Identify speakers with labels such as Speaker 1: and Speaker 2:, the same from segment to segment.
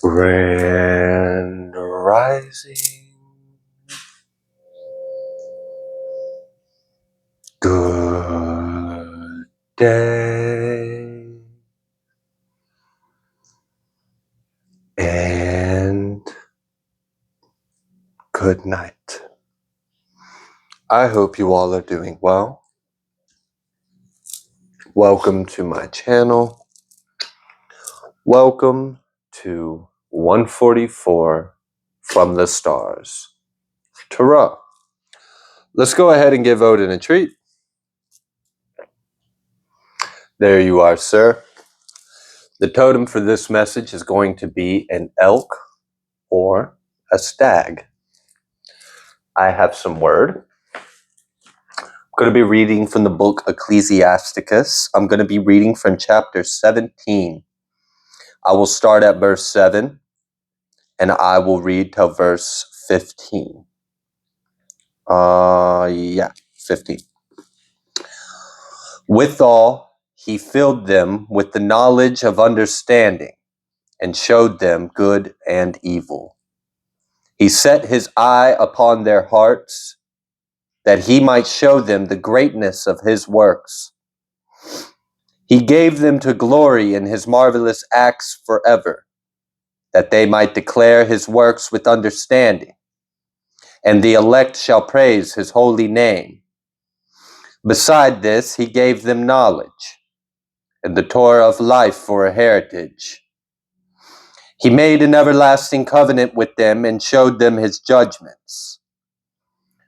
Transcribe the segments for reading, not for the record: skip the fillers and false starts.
Speaker 1: Grand Rising. Good day. And good night. I hope you all are doing well. Welcome to my channel. Welcome to 144 from the stars. Ta-ra. Let's go ahead and give Odin a treat. There you are, sir. The totem for this message is going to be an elk or a stag. I have some word. I'm going to be reading from the book Ecclesiasticus. I'm going to be reading from chapter 17. I will start at verse 7 and I will read till verse 15. 15. Withal, he filled them with the knowledge of understanding and showed them good and evil. He set his eye upon their hearts, that he might show them the greatness of his works. He gave them to glory in his marvelous acts forever, that they might declare his works with understanding, and the elect shall praise his holy name. Beside this, he gave them knowledge, and the Torah of life for a heritage. He made an everlasting covenant with them and showed them his judgments.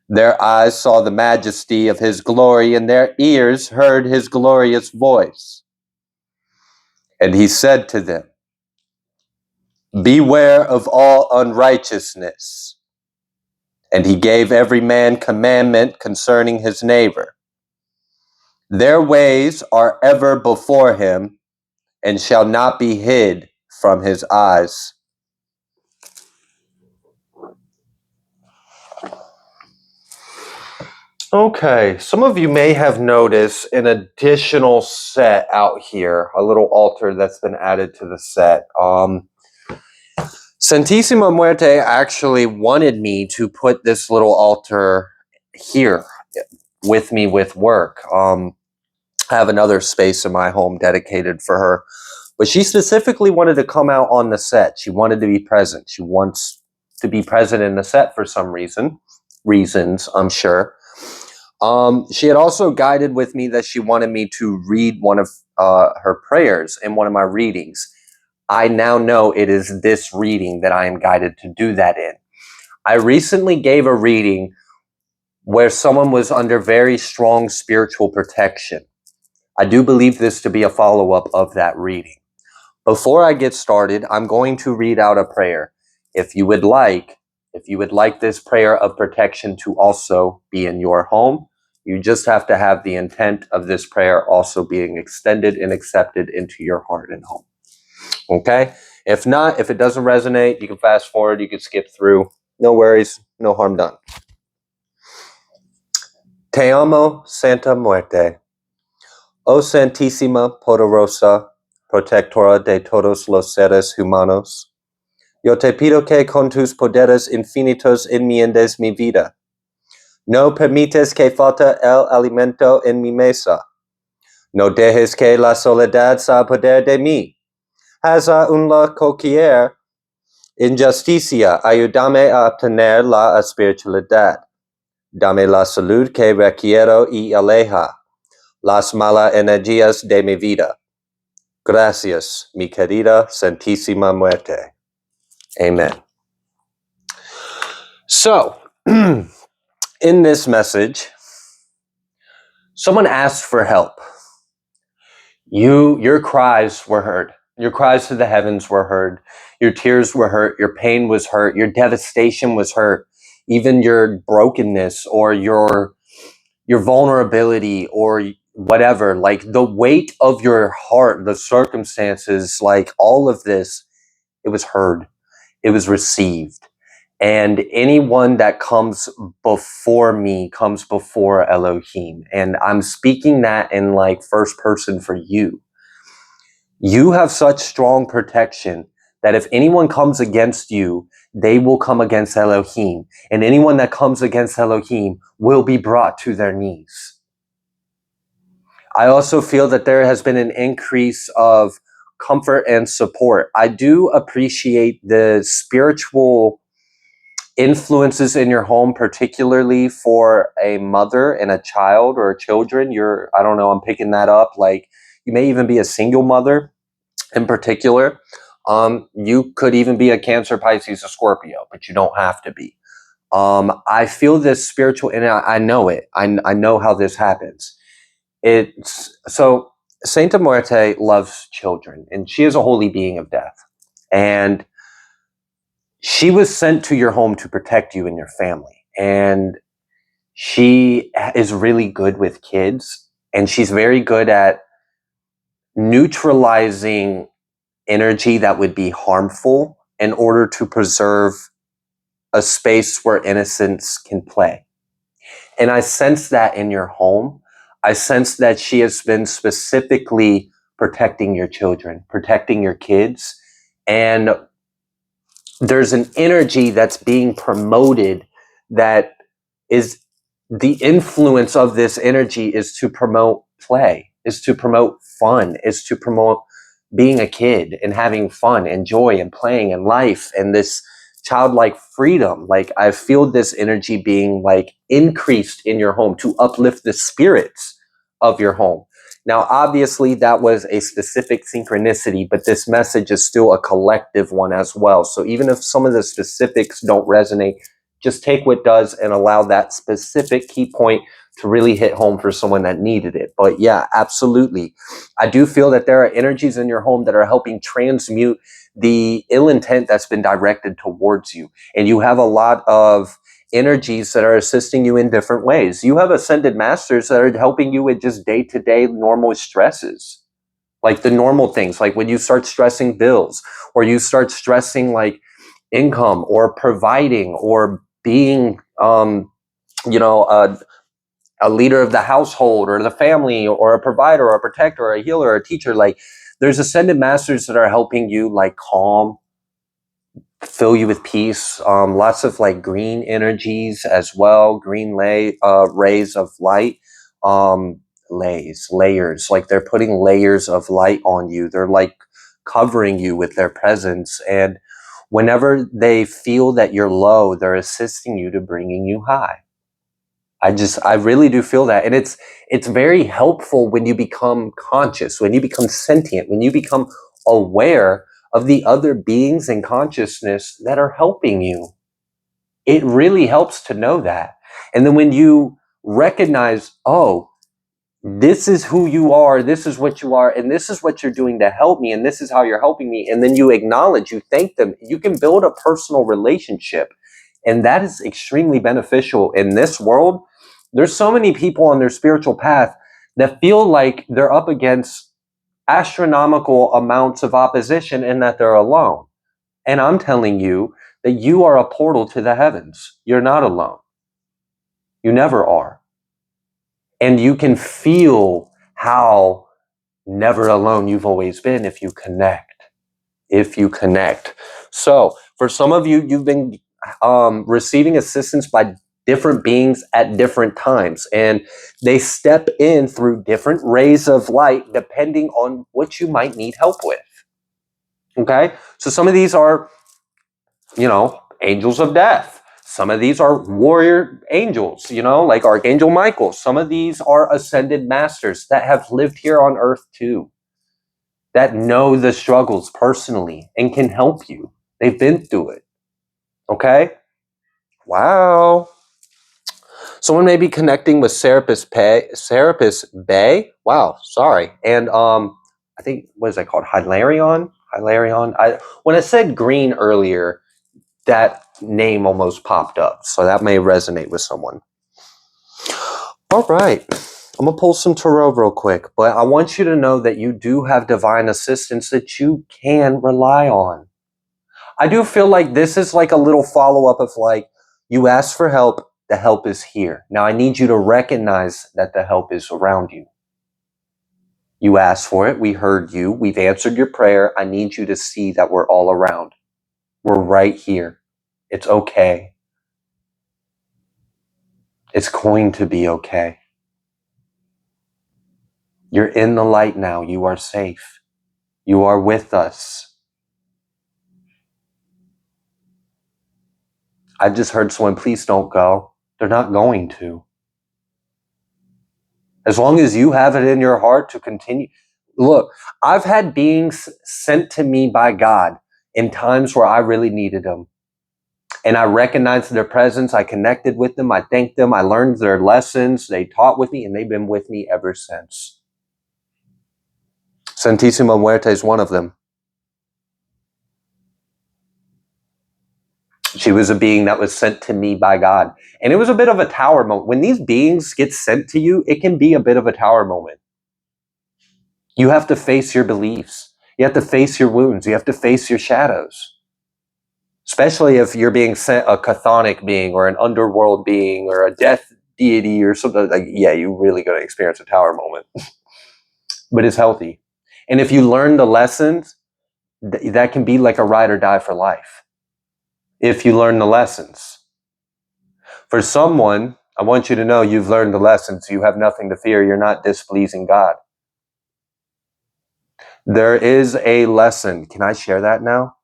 Speaker 1: Their eyes saw the majesty of his glory, and their ears heard his glorious voice. And he said to them, beware of all unrighteousness. And he gave every man commandment concerning his neighbor. Their ways are ever before him, and shall not be hid from his eyes. Okay, some of you may have noticed an additional set out here, a little altar that's been added to the set. Santísima Muerte actually wanted me to put this little altar here with me with work. I have another space in my home dedicated for her, but she specifically wanted to come out on the set. She wanted to be present. She wants to be present in the set for some reasons, I'm sure. She had also guided with me that she wanted me to read one of her prayers in one of my readings. I now know it is this reading that I am guided to do that in. I recently gave a reading where someone was under very strong spiritual protection. I do believe this to be a follow-up of that reading. Before I get started, I'm going to read out a prayer. If you would like this prayer of protection to also be in your home, you just have to have the intent of this prayer also being extended and accepted into your heart and home. Okay? If not, if it doesn't resonate, you can fast forward, you can skip through. No worries, no harm done. Te amo, Santa Muerte. O Santísima Poderosa, protectora de todos los seres humanos, yo te pido que con tus poderes infinitos enmiendes mi vida. No permites que falte el alimento en mi mesa. No dejes que la soledad se apodere de mí. Haz aún la cualquier injusticia, ayúdame a obtener la espiritualidad. Dame la salud que requiero y aleja las malas energías de mi vida. Gracias, mi querida Santísima Muerte. Amen. So, in this message, someone asked for help. Your cries were heard. Your cries to the heavens were heard. Your tears were heard. Your pain was heard. Your devastation was heard. Even your brokenness or your vulnerability or whatever, like the weight of your heart, the circumstances, like all of this, it was heard. It was received. And anyone that comes before me comes before Elohim. And I'm speaking that in like first person for you. You have such strong protection that if anyone comes against you, they will come against Elohim. And anyone that comes against Elohim will be brought to their knees. I also feel that there has been an increase of comfort and support. I do appreciate the spiritual influences in your home, particularly for a mother and a child or children. I don't know, I'm picking that up. Like, you may even be a single mother in particular. You could even be a Cancer, Pisces, or Scorpio, but you don't have to be. I feel this spiritual, and I know it. I know how this happens. It's so Sainte Muerte loves children, and she is a holy being of death. And she was sent to your home to protect you and your family. And she is really good with kids, and she's very good at neutralizing energy that would be harmful in order to preserve a space where innocence can play. And I sense that in your home. I sense that she has been specifically protecting your children, protecting your kids. And there's an energy that's being promoted that is the influence of this energy is to promote play, is to promote fun, is to promote being a kid and having fun and joy and playing and life and this childlike freedom. Like, I feel this energy being like increased in your home to uplift the spirits of your home. Now, obviously, that was a specific synchronicity, but this message is still a collective one as well. So even if some of the specifics don't resonate, just take what does and allow that specific key point to really hit home for someone that needed it. But yeah, absolutely. I do feel that there are energies in your home that are helping transmute the ill intent that's been directed towards you. And you have a lot of energies that are assisting you in different ways. You have ascended masters that are helping you with just day-to-day normal stresses, like the normal things, like when you start stressing bills, or you start stressing like income or providing or being, a leader of the household or the family or a provider or a protector or a healer or a teacher. Like, there's ascended masters that are helping you like calm, fill you with peace. Lots of like green energies as well, green rays of light, layers, like they're putting layers of light on you. They're like covering you with their presence. And whenever they feel that you're low, they're assisting you to bringing you high. I really do feel that. And it's very helpful when you become conscious, when you become sentient, when you become aware of the other beings in consciousness that are helping you. It really helps to know that. And then when you recognize, oh, this is who you are, this is what you are, and this is what you're doing to help me, and this is how you're helping me, and then you acknowledge, you thank them, you can build a personal relationship. And that is extremely beneficial in this world. There's so many people on their spiritual path that feel like they're up against astronomical amounts of opposition and that they're alone. And I'm telling you that you are a portal to the heavens. You're not alone. You never are. And you can feel how never alone you've always been if you connect. If you connect. So for some of you, you've been receiving assistance by different beings at different times, and they step in through different rays of light depending on what you might need help with. Okay, so some of these are, angels of death. Some of these are warrior angels, like Archangel Michael. Some of these are ascended masters that have lived here on earth too, that know the struggles personally and can help you. They've been through it. Okay? Wow. Someone may be connecting with Serapis Bay. Wow, sorry. And I think, what is that called? Hilarion? When I said green earlier, that name almost popped up. So that may resonate with someone. All right. I'm going to pull some tarot real quick, but I want you to know that you do have divine assistance that you can rely on. I do feel like this is like a little follow-up of like, you ask for help, the help is here. Now I need you to recognize that the help is around you. You asked for it. We heard you. We've answered your prayer. I need you to see that we're all around. We're right here. It's okay. It's going to be okay. You're in the light now. You are safe. You are with us. I just heard someone, please don't go. They're not going to. As long as you have it in your heart to continue. Look, I've had beings sent to me by God in times where I really needed them. And I recognized their presence. I connected with them. I thanked them. I learned their lessons. They taught with me, and they've been with me ever since. Santísima Muerte is one of them. She was a being that was sent to me by God. And it was a bit of a tower moment. When these beings get sent to you, it can be a bit of a tower moment. You have to face your beliefs. You have to face your wounds. You have to face your shadows. Especially if you're being sent a chthonic being or an underworld being or a death deity or something. Like, yeah, you're really going to experience a tower moment. But it's healthy. And if you learn the lessons, that can be like a ride or die for life. If you learn the lessons. For someone, I want you to know you've learned the lessons. You have nothing to fear. You're not displeasing God. There is a lesson. Can I share that now?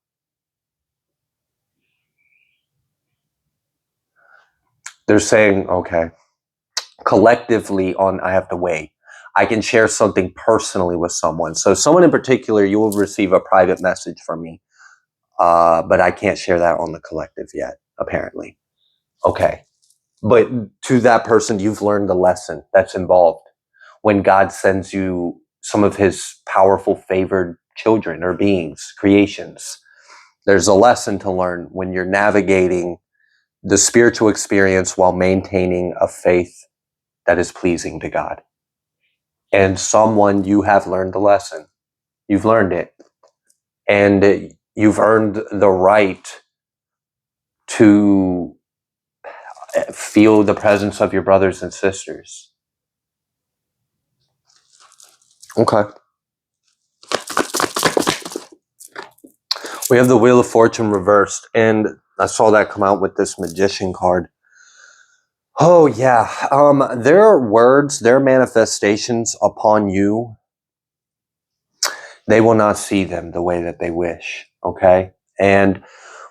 Speaker 1: They're saying, okay, collectively on I have to wait. I can share something personally with someone. So someone in particular, you will receive a private message from me. But I can't share that on the collective yet, apparently. Okay. But to that person, you've learned the lesson that's involved when God sends you some of his powerful favored children or beings, creations. There's a lesson to learn when you're navigating the spiritual experience while maintaining a faith that is pleasing to God. And someone, you have learned the lesson. You've learned it. And you've earned the right to feel the presence of your brothers and sisters. Okay. We have the Wheel of Fortune reversed, and I saw that come out with this Magician card. Oh, yeah. Their words, their manifestations upon you, they will not see them the way that they wish, okay? And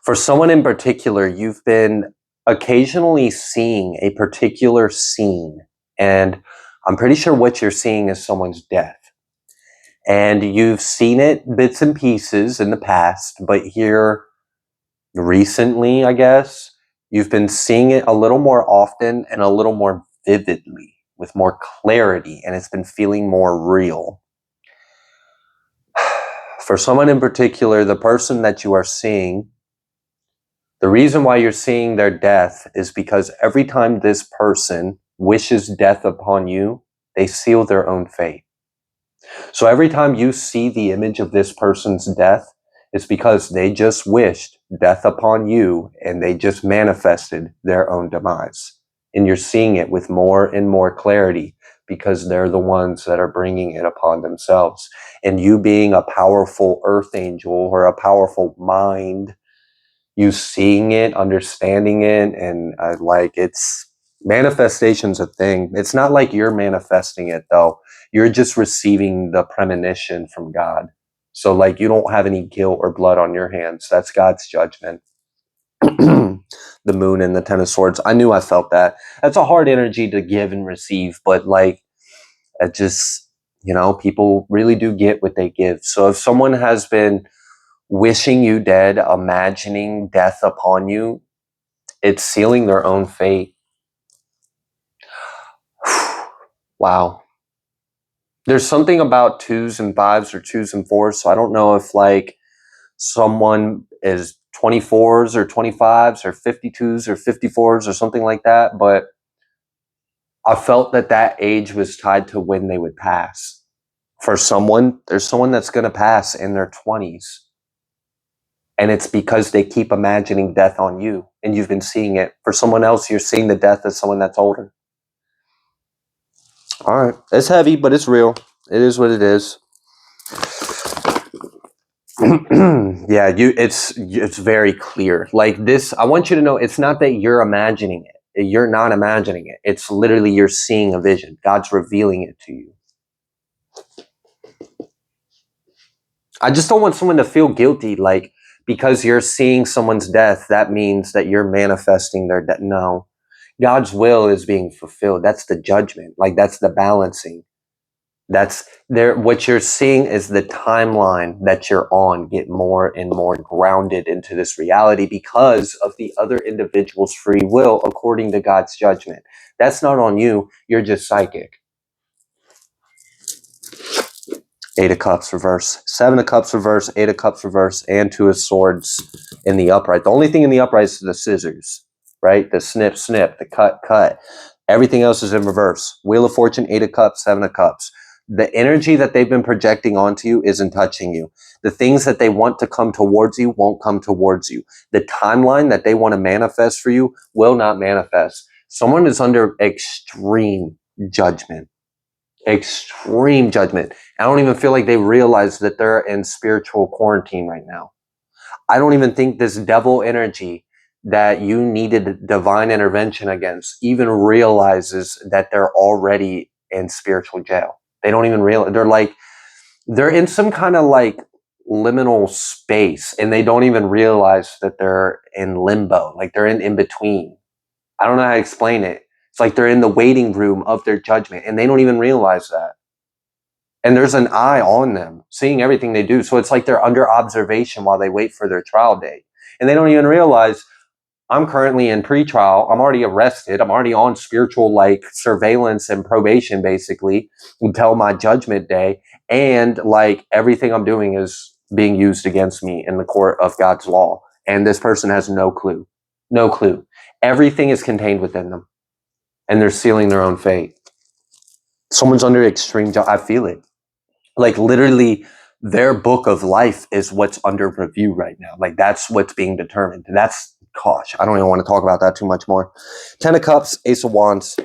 Speaker 1: for someone in particular, you've been occasionally seeing a particular scene, and I'm pretty sure what you're seeing is someone's death. And you've seen it bits and pieces in the past, but here recently, I guess, you've been seeing it a little more often and a little more vividly with more clarity, and it's been feeling more real. For someone in particular, the person that you are seeing, the reason why you're seeing their death is because every time this person wishes death upon you, they seal their own fate. So every time you see the image of this person's death, it's because they just wished death upon you and they just manifested their own demise. And you're seeing it with more and more clarity because they're the ones that are bringing it upon themselves. And you being a powerful earth angel or a powerful mind, you seeing it, understanding it, and it's manifestation's a thing. It's not like you're manifesting it though. You're just receiving the premonition from God. So like you don't have any guilt or blood on your hands. That's God's judgment. The moon and the Ten of Swords. I knew I felt that. That's a hard energy to give and receive, but like it just, people really do get what they give. So if someone has been wishing you dead, imagining death upon you, it's sealing their own fate. Wow. There's something about 2s and 5s or 2s and 4s. So I don't know if like someone is 24s or 25s or 52s or 54s or something like that. But I felt that age was tied to when they would pass. For someone, there's someone that's going to pass in their 20s. And it's because they keep imagining death on you and you've been seeing it. For someone else, you're seeing the death of someone that's older. All right. It's heavy, but it's real. It is what it is. Yeah, it's very clear. Like this, I want you to know it's not that you're imagining it. You're not imagining it. It's literally you're seeing a vision. God's revealing it to you. I just don't want someone to feel guilty, like because you're seeing someone's death, that means that you're manifesting their death. No, God's will is being fulfilled. That's the judgment. Like that's the balancing. That's there. What you're seeing is the timeline that you're on get more and more grounded into this reality because of the other individual's free will according to God's judgment. That's not on you. You're just psychic. Eight of Cups reverse, Seven of Cups reverse, Eight of Cups reverse, and Two of Swords in the upright. The only thing in the upright is the scissors, right? The snip, snip, the cut, cut. Everything else is in reverse. Wheel of Fortune, Eight of Cups, Seven of Cups. The energy that they've been projecting onto you isn't touching you. The things that they want to come towards you won't come towards you. The timeline that they want to manifest for you will not manifest. Someone is under extreme judgment. Extreme judgment. I don't even feel like they realize that they're in spiritual quarantine right now. I don't even think this devil energy that you needed divine intervention against even realizes that they're already in spiritual jail. They don't even realize. They're in some kind of like liminal space and they don't even realize that they're in limbo. Like they're in between. I don't know how to explain it. It's like they're in the waiting room of their judgment and they don't even realize that. And there's an eye on them, seeing everything they do. So it's like they're under observation while they wait for their trial date. And they don't even realize I'm currently in pretrial. I'm already arrested. I'm already on spiritual like surveillance and probation basically until my judgment day. And like everything I'm doing is being used against me in the court of God's law. And this person has no clue. No clue. Everything is contained within them. And they're sealing their own fate. Someone's under extreme, I feel it. Like literally their book of life is what's under review right now. Like that's what's being determined. And that's, gosh, I don't even want to talk about that too much more. 10 of Cups, Ace of Wands,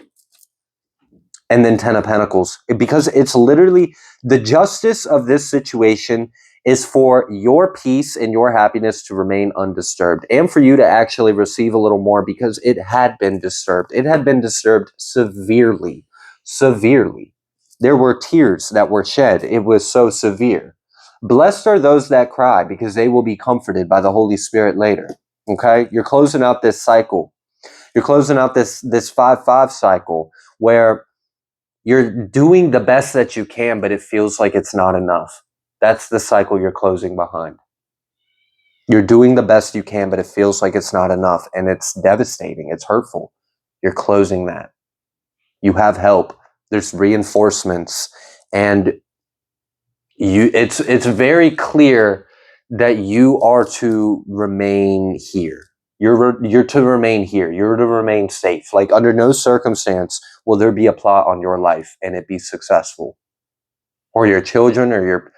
Speaker 1: and then 10 of Pentacles. Because it's literally the justice of this situation is for your peace and your happiness to remain undisturbed and for you to actually receive a little more because it had been disturbed. It had been disturbed severely, severely. There were tears that were shed. It was so severe. Blessed are those that cry because they will be comforted by the Holy Spirit later. Okay? You're closing out this cycle. You're closing out this 5-5 cycle where you're doing the best that you can, but it feels like it's not enough. That's the cycle you're closing behind. You're doing the best you can, but it feels like it's not enough. And it's devastating. It's hurtful. You're closing that. You have help. There's reinforcements. And it's very clear that you are to remain here. You're to remain here. You're to remain safe. Like under no circumstance will there be a plot on your life and it be successful. Or your children or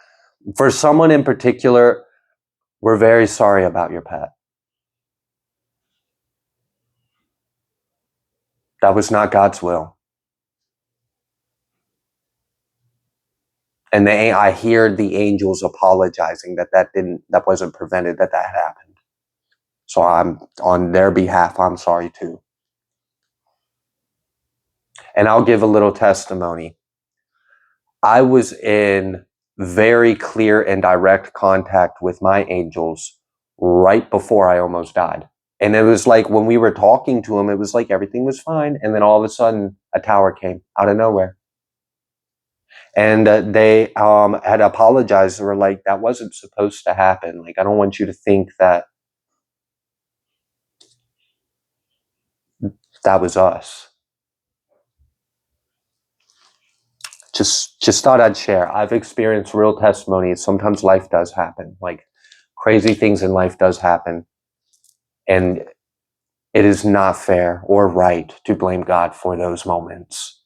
Speaker 1: for someone in particular, we're very sorry about your pet. That was not God's will. And I hear the angels apologizing that wasn't prevented, that happened. So I'm on their behalf, I'm sorry too. And I'll give a little testimony. I was in very clear and direct contact with my angels right before I almost died. And it was like when we were talking to him, it was like everything was fine. And then all of a sudden, a tower came out of nowhere. And they had apologized. They were like, that wasn't supposed to happen. Like, I don't want you to think that that was us. Just thought I'd share. I've experienced real testimonies. Sometimes life does happen. Like crazy things in life does happen. And it is not fair or right to blame God for those moments.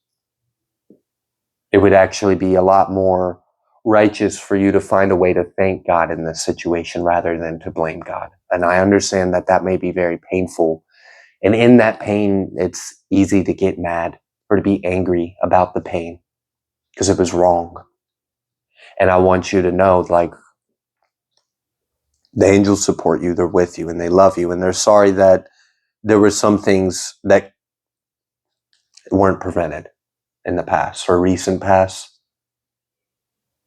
Speaker 1: It would actually be a lot more righteous for you to find a way to thank God in this situation rather than to blame God. And I understand that that may be very painful. And in that pain, it's easy to get mad or to be angry about the pain because it was wrong. And I want you to know, like, the angels support you, they're with you, and they love you, and they're sorry that there were some things that weren't prevented in the past or recent past.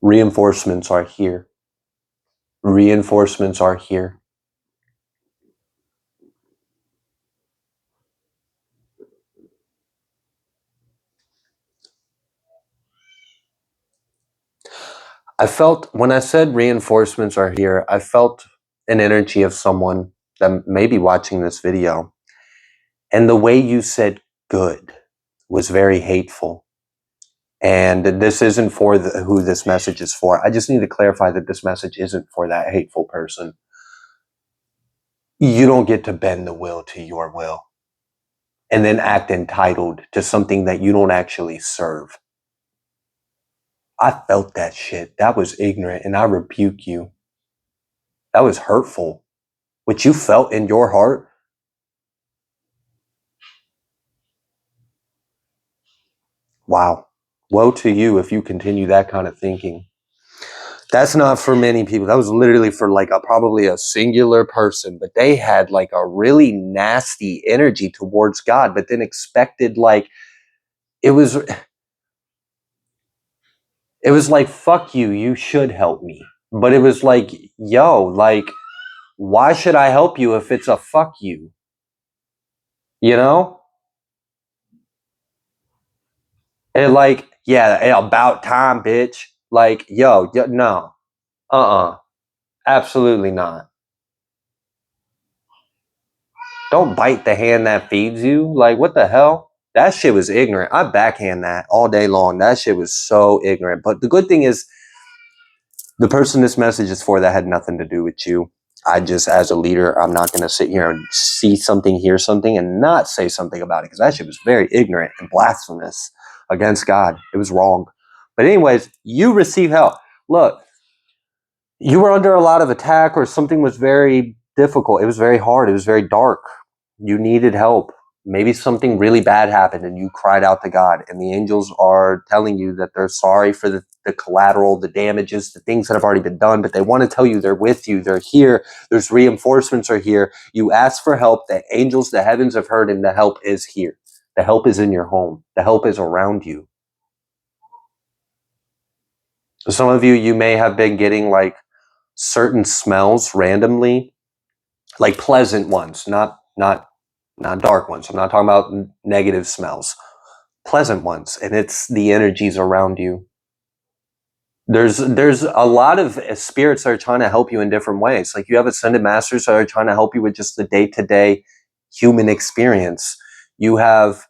Speaker 1: Reinforcements are here. Reinforcements are here. I felt, when I said reinforcements are here, I felt an energy of someone that may be watching this video. And the way you said good was very hateful. And this isn't for who this message is for. I just need to clarify that this message isn't for that hateful person. You don't get to bend the will to your will and then act entitled to something that you don't actually serve. I felt that shit. That was ignorant, and I rebuke you. That was hurtful. What you felt in your heart, wow. Woe to you if you continue that kind of thinking. That's not for many people. That was literally for like probably a singular person, but they had like a really nasty energy towards God, but then expected like, it was like, fuck you, you should help me. But it was like, yo, like, why should I help you if it's a fuck you? You know? And like, yeah, about time, bitch. Like, yo, no. Absolutely not. Don't bite the hand that feeds you. Like, what the hell? That shit was ignorant. I backhand that all day long. That shit was so ignorant. But the good thing is, the person this message is for, that had nothing to do with you. I just, as a leader, I'm not going to sit here and see something, hear something, and not say something about it, because that shit was very ignorant and blasphemous against God. It was wrong. But anyways, you receive help. Look, you were under a lot of attack, or something was very difficult. It was very hard. It was very dark. You needed help. Maybe something really bad happened and you cried out to God, and the angels are telling you that they're sorry for the collateral, the damages, the things that have already been done, but they want to tell you they're with you. They're here. There's reinforcements are here. You ask for help. The angels, the heavens have heard, and the help is here. The help is in your home. The help is around you. Some of you, you may have been getting like certain smells randomly, like pleasant ones, not dark ones. I'm not talking about negative smells, pleasant ones, and it's the energies around you. There's a lot of spirits that are trying to help you in different ways. Like, you have ascended masters that are trying to help you with just the day-to-day human experience. You have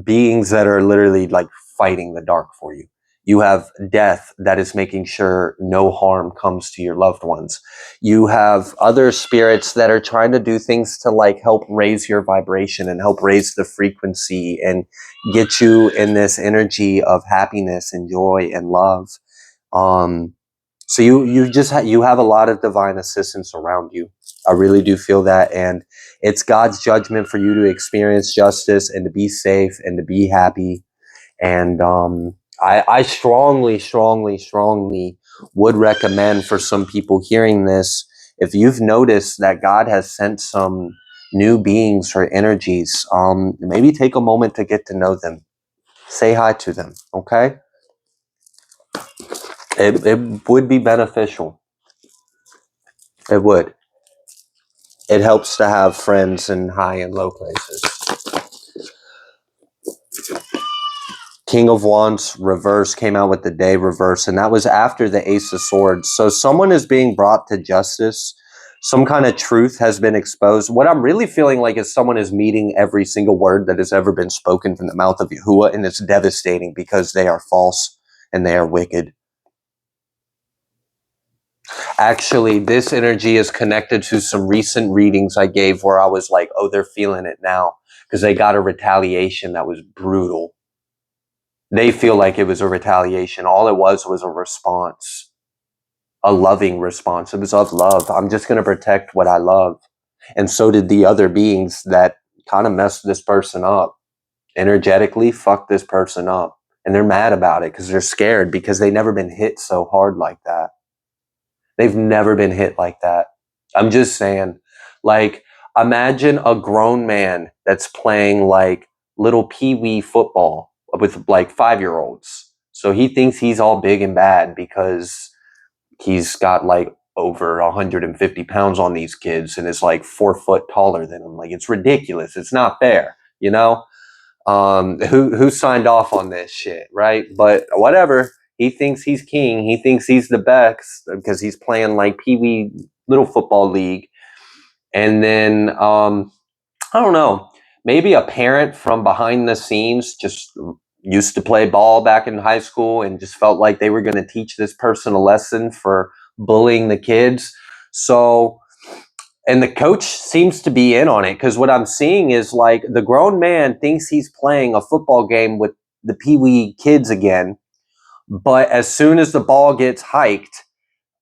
Speaker 1: beings that are literally like fighting the dark for you. You have death that is making sure no harm comes to your loved ones. You have other spirits that are trying to do things to like help raise your vibration and help raise the frequency and get you in this energy of happiness and joy and love. So you have a lot of divine assistance around you. I really do feel that, and it's God's judgment for you to experience justice and to be safe and to be happy. And I strongly, strongly, strongly would recommend for some people hearing this, if you've noticed that God has sent some new beings or energies, maybe take a moment to get to know them. Say hi to them, okay? It would be beneficial. It would. It helps to have friends in high and low places. King of Wands reverse came out with the day reverse, and that was after the Ace of Swords. So someone is being brought to justice. Some kind of truth has been exposed. What I'm really feeling like is someone is meeting every single word that has ever been spoken from the mouth of Yahuwah, and it's devastating because they are false and they are wicked. Actually, this energy is connected to some recent readings I gave where I was like, oh, they're feeling it now because they got a retaliation that was brutal. They feel like it was a retaliation. All it was a response, a loving response. It was of love. I'm just going to protect what I love. And so did the other beings that kind of messed this person up. Energetically, fucked this person up. And they're mad about it because they're scared because they've never been hit so hard like that. They've never been hit like that. I'm just saying, like, imagine a grown man that's playing like little pee-wee football with like 5-year-olds. So he thinks he's all big and bad because he's got like over 150 pounds on these kids and is like 4 foot taller than them. Like, it's ridiculous. It's not fair, you know? Who signed off on this shit, right? But whatever. He thinks he's king. He thinks he's the best because he's playing like Pee-wee Little Football League. And then I don't know. Maybe a parent from behind the scenes just used to play ball back in high school and just felt like they were going to teach this person a lesson for bullying the kids. So, and the coach seems to be in on it because what I'm seeing is like the grown man thinks he's playing a football game with the Pee-wee kids again. But as soon as the ball gets hiked,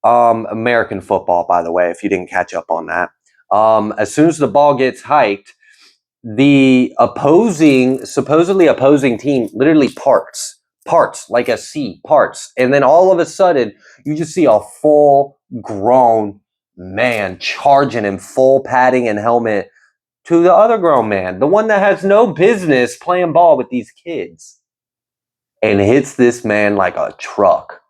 Speaker 1: American football, by the way, if you didn't catch up on that, as soon as the ball gets hiked, the supposedly opposing team literally parts like a C, parts. And then all of a sudden, you just see a full grown man charging in full padding and helmet to the other grown man, the one that has no business playing ball with these kids, and hits this man like a truck,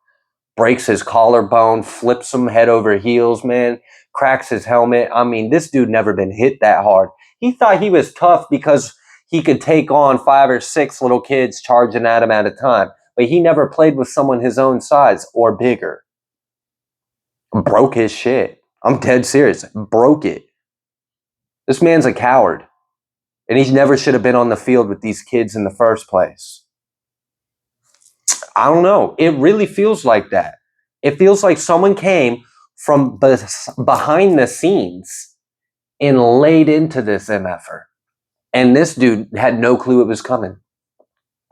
Speaker 1: breaks his collarbone, flips him head over heels, man, cracks his helmet. I mean, this dude never been hit that hard. He thought he was tough because he could take on 5 or 6 little kids charging at him at a time, but he never played with someone his own size or bigger. Broke his shit. I'm dead serious. Broke it. This man's a coward, and he never should have been on the field with these kids in the first place. I don't know. It really feels like that. It feels like someone came from behind the scenes and laid into this MFer. And this dude had no clue it was coming.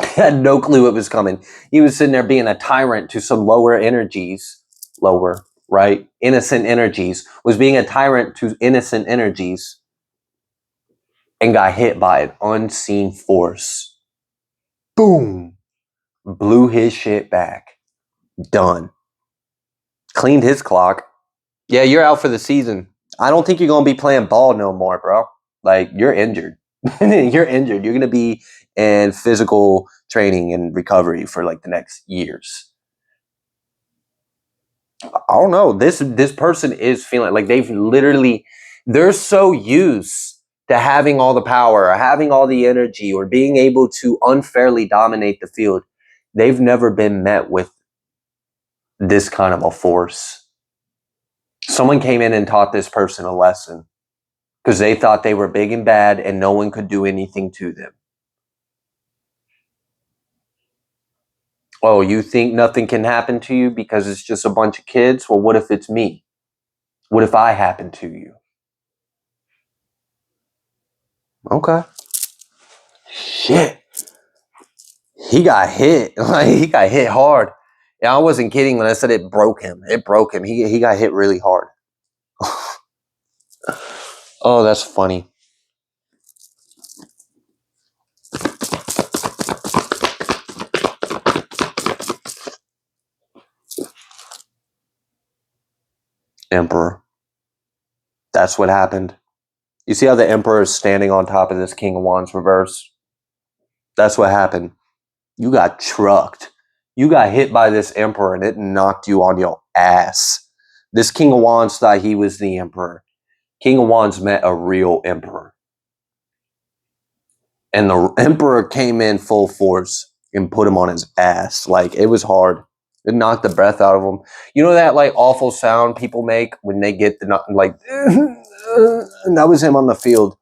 Speaker 1: Had no clue it was coming. He was sitting there being a tyrant to some right? Innocent energies, was being a tyrant to innocent energies and got hit by an unseen force. Boom. Blew his shit back. Done. Cleaned his clock. Yeah, you're out for the season. I don't think you're going to be playing ball no more, bro. Like, you're injured. You're injured. You're going to be in physical training and recovery for like the next years. I don't know. This person is feeling like they're so used to having all the power or having all the energy or being able to unfairly dominate the field. They've never been met with this kind of a force. Someone came in and taught this person a lesson because they thought they were big and bad and no one could do anything to them. Oh, you think nothing can happen to you because it's just a bunch of kids? Well, what if it's me? What if I happen to you? Okay. Shit. He got hit. Like, he got hit hard. Yeah, I wasn't kidding when I said it broke him. It broke him. He got hit really hard. Oh, that's funny. Emperor. That's what happened. You see how the Emperor is standing on top of this King of Wands reverse? That's what happened. You got trucked. You got hit by this Emperor and it knocked you on your ass. This King of Wands thought he was the Emperor. King of Wands met a real Emperor. And the Emperor came in full force and put him on his ass. Like, it was hard. It knocked the breath out of him. You know that like awful sound people make when they get the like, and that was him on the field.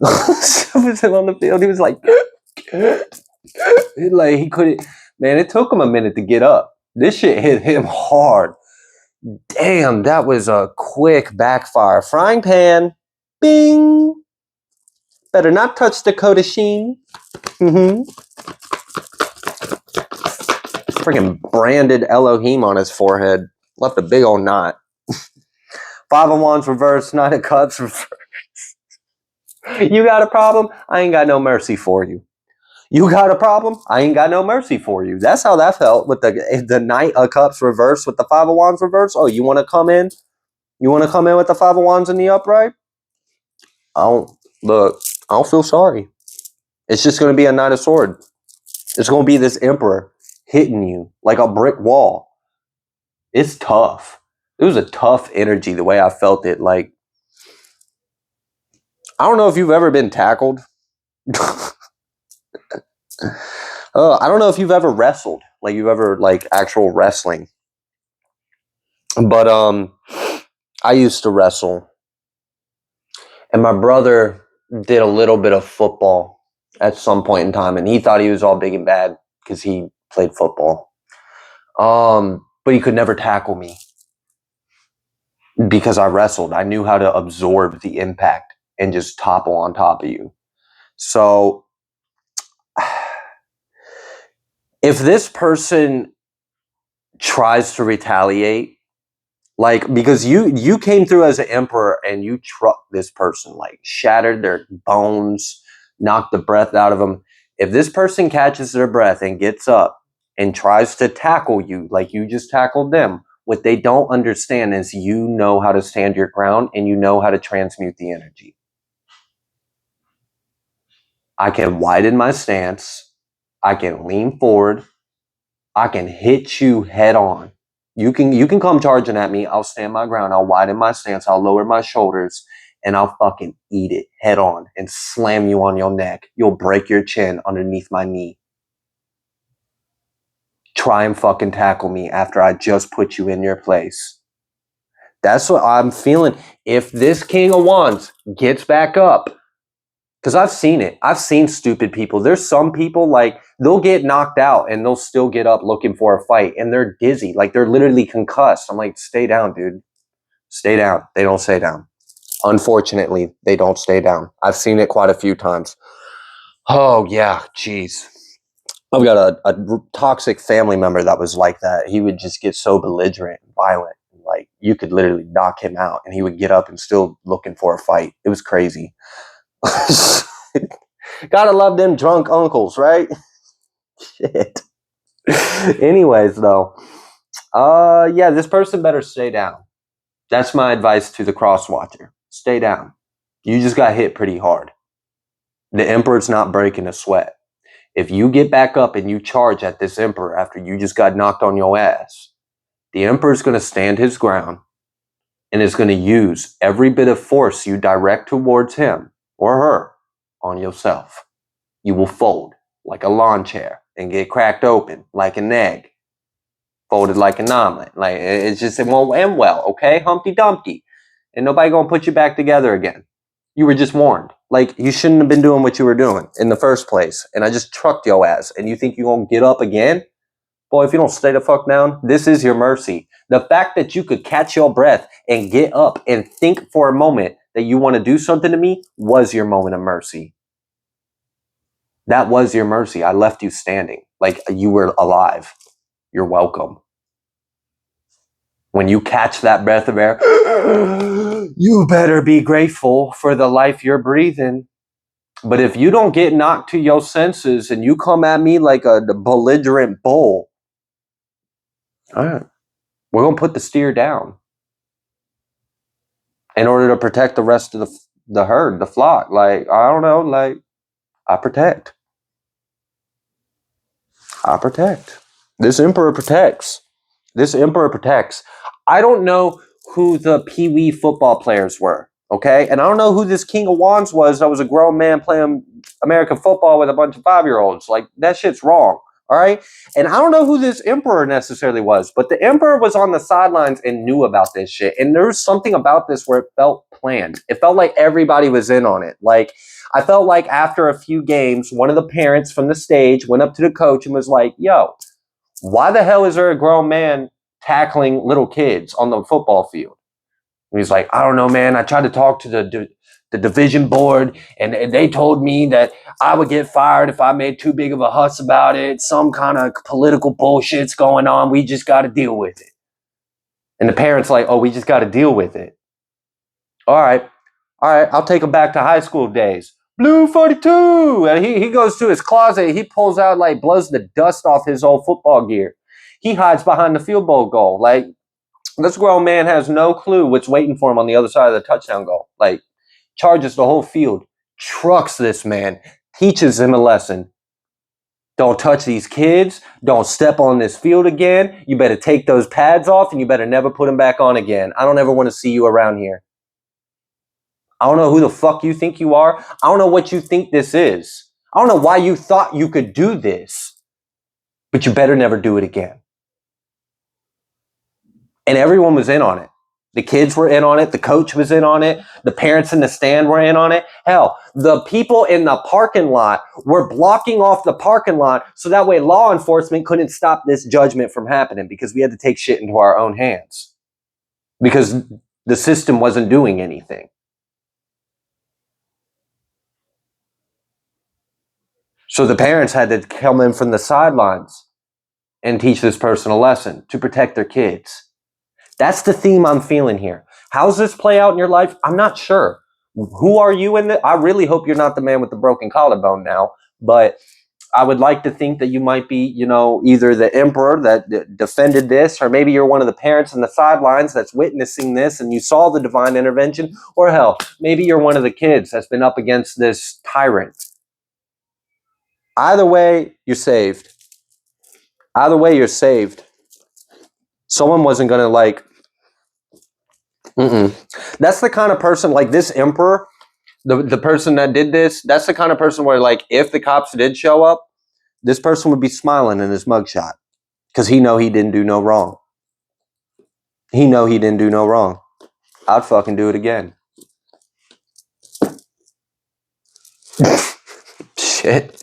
Speaker 1: That was him on the field. He was like, like he couldn't. Man, it took him a minute to get up. This shit hit him hard. Damn, that was a quick backfire. Frying pan, bing. Better not touch Dakota Sheen. Freaking branded Elohim on his forehead. Left a big old knot. 5 of Wands reverse, 9 of Cups reverse. You got a problem? I ain't got no mercy for you. You got a problem? I ain't got no mercy for you. That's how that felt with the Knight of Cups reverse with the Five of Wands reverse. Oh, you want to come in? You want to come in with the Five of Wands in the upright? I don't look. I don't feel sorry. It's just going to be a Knight of Swords. It's going to be this Emperor hitting you like a brick wall. It's tough. It was a tough energy the way I felt it. Like, I don't know if you've ever been tackled. I don't know if you've ever wrestled. Like, you've ever, like, actual wrestling. But, I used to wrestle. And my brother did a little bit of football at some point in time. And he thought he was all big and bad because he played football. But he could never tackle me because I wrestled. I knew how to absorb the impact and just topple on top of you. So if this person tries to retaliate, like, because you came through as an emperor and you trucked this person, like shattered their bones, knocked the breath out of them. If this person catches their breath and gets up and tries to tackle you like you just tackled them, what they don't understand is you know how to stand your ground and you know how to transmute the energy. I can widen my stance. I can lean forward. I can hit you head on. You can come charging at me. I'll stand my ground. I'll widen my stance. I'll lower my shoulders and I'll fucking eat it head on and slam you on your neck. You'll break your chin underneath my knee. Try and fucking tackle me after I just put you in your place. That's what I'm feeling. If this King of Wands gets back up, because I've seen it. I've seen stupid people. There's some people, like, they'll get knocked out and they'll still get up looking for a fight and they're dizzy. Like, they're literally concussed. I'm like, stay down, dude. Stay down. They don't stay down. Unfortunately, they don't stay down. I've seen it quite a few times. Oh, yeah. Jeez. I've got a toxic family member that was like that. He would just get so belligerent and violent. Like, you could literally knock him out and he would get up and still looking for a fight. It was crazy. Gotta love them drunk uncles, right? Shit. Anyways, though, yeah, this person better stay down. That's my advice to the cross watcher. Stay down. You just got hit pretty hard. The emperor's not breaking a sweat. If you get back up and you charge at this emperor after you just got knocked on your ass, the emperor's going to stand his ground and is going to use every bit of force you direct towards him or her on yourself. You will fold like a lawn chair and get cracked open like an egg, folded like an omelet. Like, it's just, it won't end well, okay? Humpty Dumpty. And nobody gonna put you back together again. You were just warned. Like, you shouldn't have been doing what you were doing in the first place. And I just trucked your ass. And you think you're gonna get up again? Boy, if you don't stay the fuck down, this is your mercy. The fact that you could catch your breath and get up and think for a moment that you want to do something to me was your moment of mercy. That was your mercy. I left you standing like you were alive. You're welcome. When you catch that breath of air, you better be grateful for the life you're breathing. But if you don't get knocked to your senses and you come at me like a belligerent bull, all right, we're going to put the steer down in order to protect the rest of the herd, the flock. Like, I don't know, like, I protect. I protect. This emperor protects. This emperor protects. I don't know who the Pee-wee football players were, okay? And I don't know who this King of Wands was that was a grown man playing American football with a bunch of 5-year-olds. Like, that shit's wrong, all right? And I don't know who this emperor necessarily was, but the emperor was on the sidelines and knew about this shit. And there was something about this where it felt planned. It felt like everybody was in on it. Like, I felt like after a few games, one of the parents from the stage went up to the coach and was like, yo, why the hell is there a grown man tackling little kids on the football field? And he's like, I don't know, man. I tried to talk to the division board and they told me that I would get fired if I made too big of a fuss about it. Some kind of political bullshit's going on. We just got to deal with it. And the parents like, oh, we just got to deal with it. All right. I'll take them back to high school days. Blue 42. And he goes to his closet. He pulls out, like, blows the dust off his old football gear. He hides behind the field goal goal. Like, this grown man has no clue what's waiting for him on the other side of the touchdown goal. Like, charges the whole field, trucks this man, teaches him a lesson. Don't touch these kids. Don't step on this field again. You better take those pads off and you better never put them back on again. I don't ever want to see you around here. I don't know who the fuck you think you are. I don't know what you think this is. I don't know why you thought you could do this, but you better never do it again. And everyone was in on it. The kids were in on it. The coach was in on it. The parents in the stand were in on it. Hell, the people in the parking lot were blocking off the parking lot so that way law enforcement couldn't stop this judgment from happening, because we had to take shit into our own hands because the system wasn't doing anything. So the parents had to come in from the sidelines and teach this person a lesson to protect their kids. That's the theme I'm feeling here. How's this play out in your life? I'm not sure. Who are you in the? I really hope you're not the man with the broken collarbone now, but I would like to think that you might be, either the emperor that defended this, or maybe you're one of the parents in the sidelines that's witnessing this and you saw the divine intervention, or hell, maybe you're one of the kids that's been up against this tyrant. Either way, you're saved. Either way, you're saved. Someone wasn't going to That's the kind of person, like this emperor, the person that did this, that's the kind of person where, like, if the cops did show up, this person would be smiling in his mugshot because he didn't do no wrong. He didn't do no wrong. I'd fucking do it again. Shit.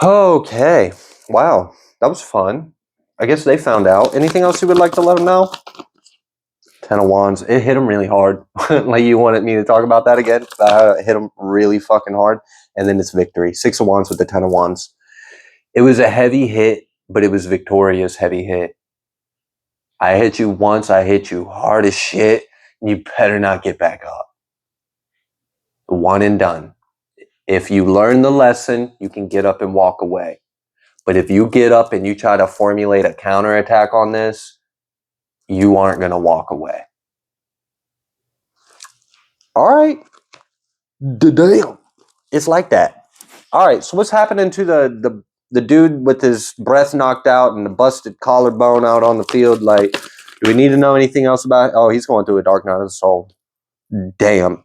Speaker 1: Okay. Wow. That was fun. I guess they found out. Anything else you would like to let them know? 10 of Wands. It hit him really hard. Like, you wanted me to talk about that again? It hit him really fucking hard. And then it's victory. 6 of Wands with the 10 of Wands. It was a heavy hit, but it was victorious heavy hit. I hit you once. I hit you hard as shit. You better not get back up. One and done. If you learn the lesson, you can get up and walk away. But if you get up and you try to formulate a counterattack on this, you aren't going to walk away. All right. Damn. It's like that. All right. So what's happening to the dude with his breath knocked out and the busted collarbone out on the field? Like, do we need to know anything else about it? Oh, he's going through a dark night of the soul. Damn.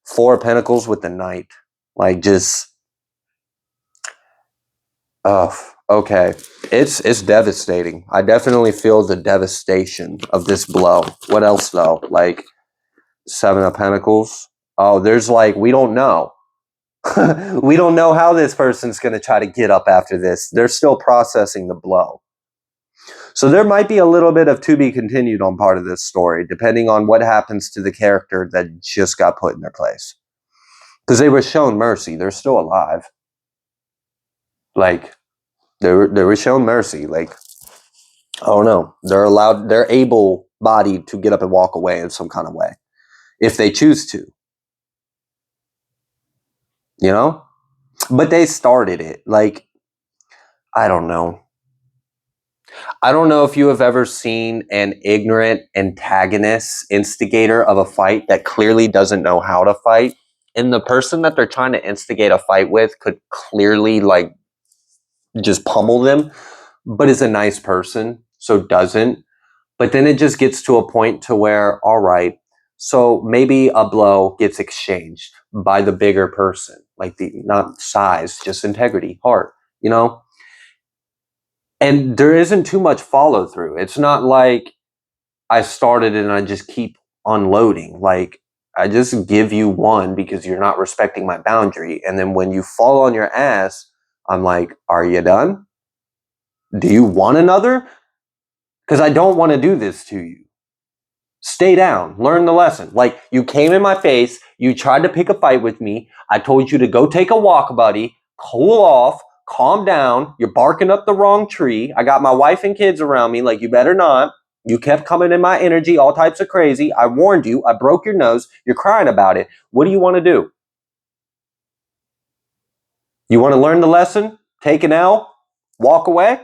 Speaker 1: 4 of Pentacles with the Knight. Like, just... okay. It's devastating. I definitely feel the devastation of this blow. What else, though? Like, 7 of Pentacles. Oh, there's like, we don't know. We don't know how this person's going to try to get up after this. They're still processing the blow. So there might be a little bit of to be continued on part of this story, depending on what happens to the character that just got put in their place. Because they were shown mercy. They're still alive. Like, they were shown mercy. Like, I don't know. They're able-bodied to get up and walk away in some kind of way, if they choose to. But they started it. Like, I don't know. I don't know if you have ever seen an ignorant antagonist, instigator of a fight that clearly doesn't know how to fight. And the person that they're trying to instigate a fight with could clearly, like, just pummel them, but is a nice person, so doesn't. But then it just gets to a point to where, all right, so maybe a blow gets exchanged by the bigger person, like not size, just integrity, heart, And there isn't too much follow through. It's not like I started and I just keep unloading. Like, I just give you one because you're not respecting my boundary. And then when you fall on your ass, I'm like, are you done? Do you want another? Because I don't want to do this to you. Stay down. Learn the lesson. Like, you came in my face. You tried to pick a fight with me. I told you to go take a walk, buddy. Cool off. Calm down. You're barking up the wrong tree. I got my wife and kids around me. Like, you better not. You kept coming in my energy, all types of crazy. I warned you. I broke your nose. You're crying about it. What do you want to do? You want to learn the lesson? Take an L? Walk away?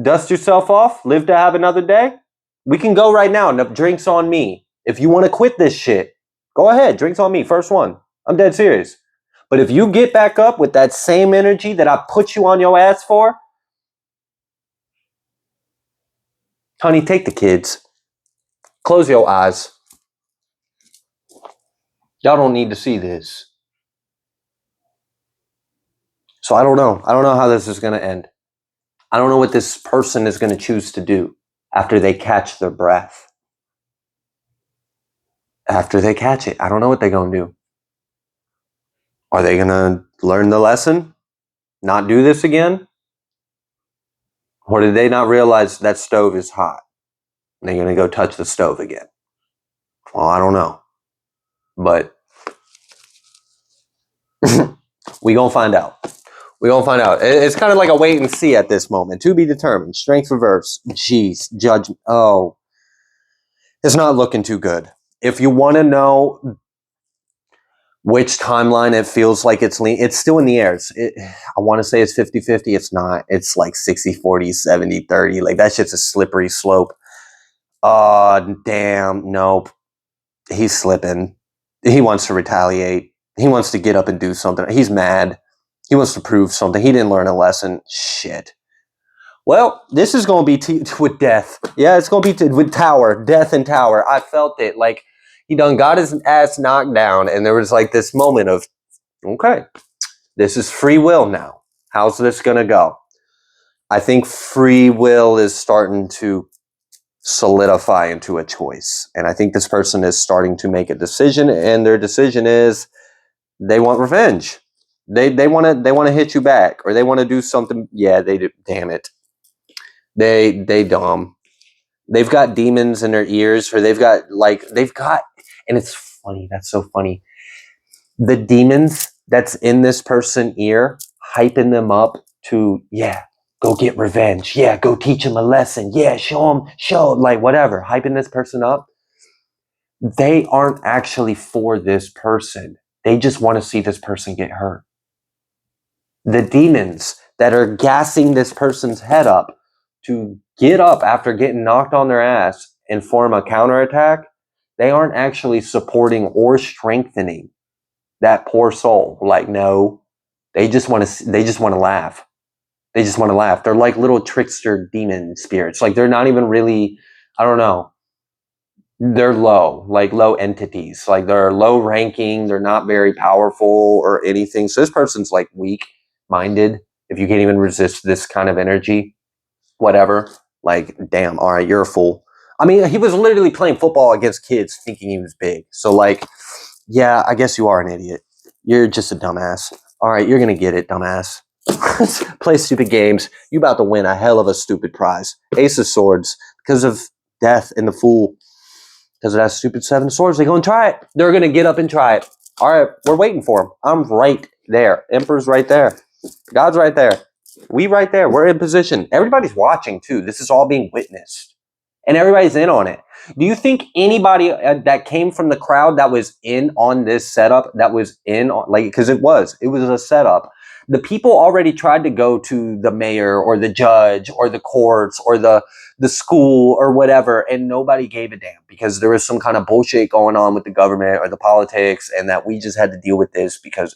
Speaker 1: Dust yourself off? Live to have another day? We can go right now. No, drinks on me. If you want to quit this shit, go ahead. Drinks on me. First one. I'm dead serious. But if you get back up with that same energy that I put you on your ass for, honey, take the kids. Close your eyes. Y'all don't need to see this. So I don't know. I don't know how this is going to end. I don't know what this person is going to choose to do after they catch their breath. After they catch it, I don't know what they're going to do. Are they going to learn the lesson? Not do this again? Or did they not realize that stove is hot? And they're going to go touch the stove again? Well, I don't know. But we going to find out. We're going to find out. It's kind of like a wait and see at this moment. To be determined. Strength reverse. Jeez. Judgment. Oh. It's not looking too good. If you want to know which timeline it feels like it's still in the air. I want to say it's 50-50. It's not. It's like 60-40, 70-30. Like that shit's a slippery slope. Damn. Nope. He's slipping. He wants to retaliate. He wants to get up and do something. He's mad. He wants to prove something. He didn't learn a lesson. Shit. Well, this is going to be with death. Yeah, it's going to be with Tower. Death and Tower. I felt it. Like, he done got his ass knocked down, and there was like this moment of, okay, this is free will now. How's this going to go? I think free will is starting to solidify into a choice. And I think this person is starting to make a decision, and their decision is they want revenge. They want to hit you back, or they want to do something. Yeah, they do. Damn it. They dumb. They've got demons in their ears, or and it's funny. That's so funny. The demons that's in this person's ear, hyping them up to, yeah, go get revenge. Yeah, go teach them a lesson. Yeah, show them, like whatever, hyping this person up. They aren't actually for this person. They just want to see this person get hurt. The demons that are gassing this person's head up to get up after getting knocked on their ass and form a counterattack, they aren't actually supporting or strengthening that poor soul. Like, no, they just want to laugh. They just want to laugh. They're like little trickster demon spirits. Like, they're not even really, I don't know. They're low entities. Like, they're low ranking. They're not very powerful or anything. So this person's like weak minded. If you can't even resist this kind of energy, whatever, like, damn, all right, you're a fool. I mean, he was literally playing football against kids thinking he was big. So, like, yeah, I guess you are an idiot. You're just a dumbass. All right, you're going to get it, dumbass. Play stupid games. You about to win a hell of a stupid prize. Ace of Swords. Because of death and the fool. Because of that stupid 7 of Swords, they're going to try it. They're going to get up and try it. All right, we're waiting for him. I'm right there. Emperor's right there. God's right there. We right there. We're in position. Everybody's watching too. This is all being witnessed. And everybody's in on it. Do you think anybody that came from the crowd that was in on this setup, that was in on, like, because it was a setup. The people already tried to go to the mayor or the judge or the courts or the school or whatever, and nobody gave a damn because there was some kind of bullshit going on with the government or the politics, and that we just had to deal with this because,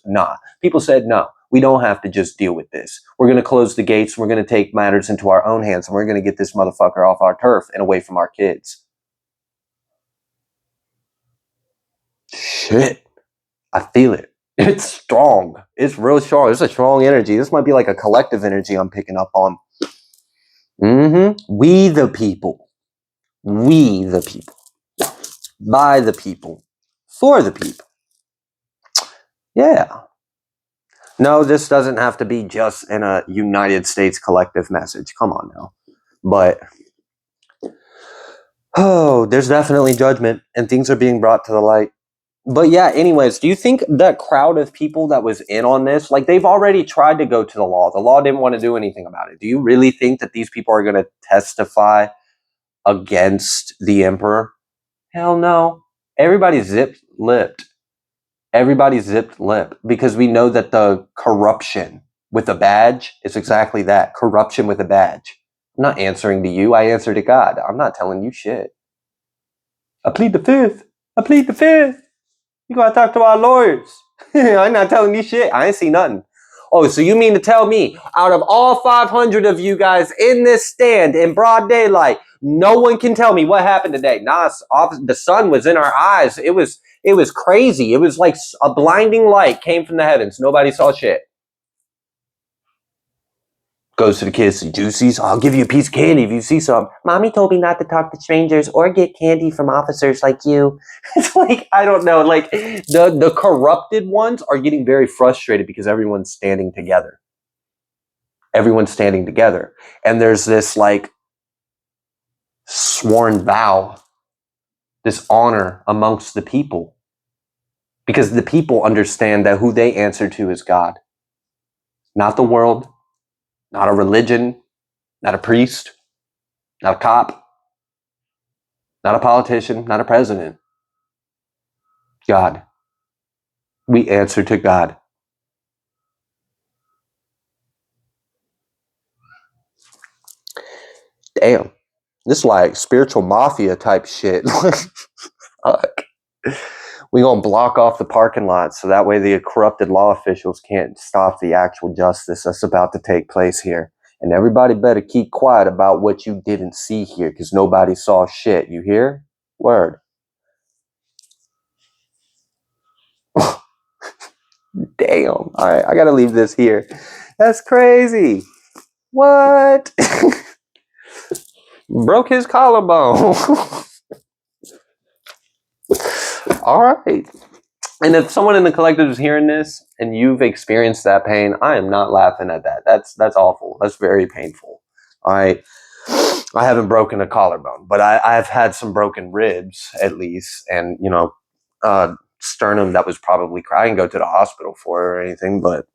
Speaker 1: people said, no, we don't have to just deal with this. We're going to close the gates. We're going to take matters into our own hands, and we're going to get this motherfucker off our turf and away from our kids. Shit. I feel it. It's strong. It's real strong. It's a strong energy. This might be like a collective energy I'm picking up on. We the people. We the people. By the people. For the people. Yeah. No, this doesn't have to be just in a United States collective message. Come on now. But, there's definitely judgment, and things are being brought to the light. But yeah, anyways, do you think that crowd of people that was in on this, like, they've already tried to go to the law. The law didn't want to do anything about it. Do you really think that these people are going to testify against the emperor? Hell no. Everybody's zip-lipped. Everybody's zipped-lipped because we know that the corruption with a badge is exactly that. Corruption with a badge. I'm not answering to you. I answer to God. I'm not telling you shit. I plead the fifth. I plead the fifth. You gotta talk to our lawyers. I'm not telling you shit. I ain't see nothing. Oh, so you mean to tell me out of all 500 of you guys in this stand in broad daylight, no one can tell me what happened today? Nah, the sun was in our eyes. It was crazy. It was like a blinding light came from the heavens. Nobody saw shit. Goes to the kids, see juicies. I'll give you a piece of candy if you see some. Mommy told me not to talk to strangers or get candy from officers like you. It's like, I don't know, like the corrupted ones are getting very frustrated because everyone's standing together. Everyone's standing together. And there's this like sworn vow, this honor amongst the people. Because the people understand that who they answer to is God. Not the world, not a religion, not a priest, not a cop, not a politician, not a president. God. We answer to God. Damn. This is like spiritual mafia type shit. Fuck. We gonna block off the parking lot so that way the corrupted law officials can't stop the actual justice that's about to take place here. And everybody better keep quiet about what you didn't see here because nobody saw shit. You hear? Word. Damn. All right, I gotta leave this here. That's crazy. What? Broke his collarbone. All right. And if someone in the collective is hearing this and you've experienced that pain, I am not laughing at that. That's awful. That's very painful. I haven't broken a collarbone, but I've had some broken ribs at least, and sternum that was probably I didn't go to the hospital for it or anything, but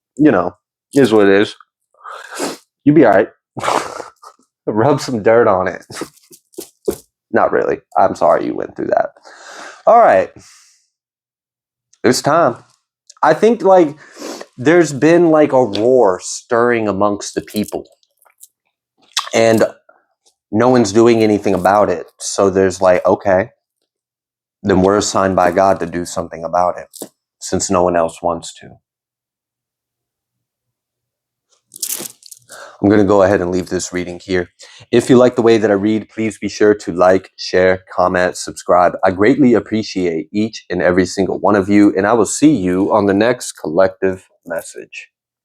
Speaker 1: is what it is. You be all right. Rub some dirt on it. Not really. I'm sorry you went through that. All right. It's time. I think like there's been like a roar stirring amongst the people and no one's doing anything about it. So there's like, okay, then we're assigned by God to do something about it since no one else wants to. I'm going to go ahead and leave this reading here. If you like the way that I read, please be sure to like, share, comment, subscribe. I greatly appreciate each and every single one of you, and I will see you on the next collective message.